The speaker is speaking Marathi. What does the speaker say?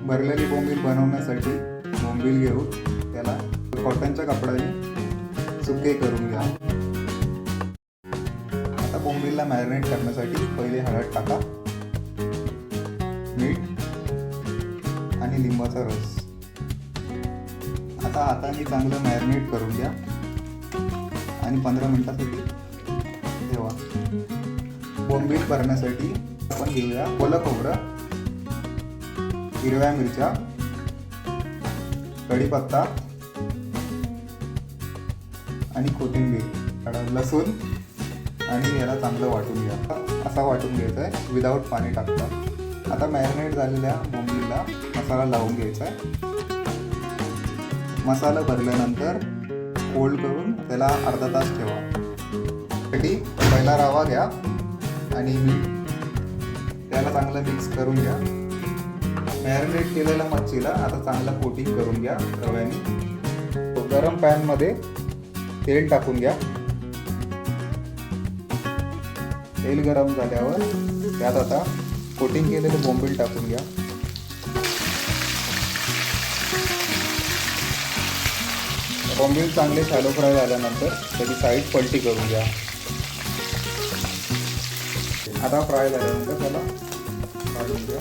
भरलेली बोंबील बनवण्यासाठी बोंबील घेऊन त्याला कॉटनच्या कपड्याने सुके करून घ्या. आता बोंबीलला मॅरिनेट करण्यासाठी पहिले हळद टाका, मीठ आणि लिंबाचा रस. आता हाताने चांगलं मॅरिनेट करून घ्या आणि 15 मिनिटासाठी ठेवा. बोंबील भरण्यासाठी आपण घेऊया ओलं खोबरं, हिरव्या मिरच्या, कढीपत्ता आणि कोथिंबीर, लसूण आणि याला चांगलं वाटून घ्या. असा वाटून घ्यायचा आहे विदाऊट पाणी टाकता. आता मॅरिनेट झालेल्या बोंबीलला मसाला लावून घ्यायचा आहे. मसाला भरल्यानंतर फोल्ड करून त्याला अर्धा तास ठेवा. त्यासाठी पहिला रवा घ्या आणि मीठ त्याला चांगलं मिक्स करून घ्या. मॅरिनेट केलेल्या मच्छीला आता चांगलं कोटिंग करून घ्या रव्याने. गरम पॅनमध्ये तेल टाकून घ्या. तेल गरम झाल्यावर त्यात आता कोटिंग केलेले बोंबील टाकून घ्या. बोंबील चांगले शॅलो फ्राय झाल्यानंतर त्याची साईड पलटी करून घ्या. आता फ्राय झाल्यानंतर त्याला काढून घ्या.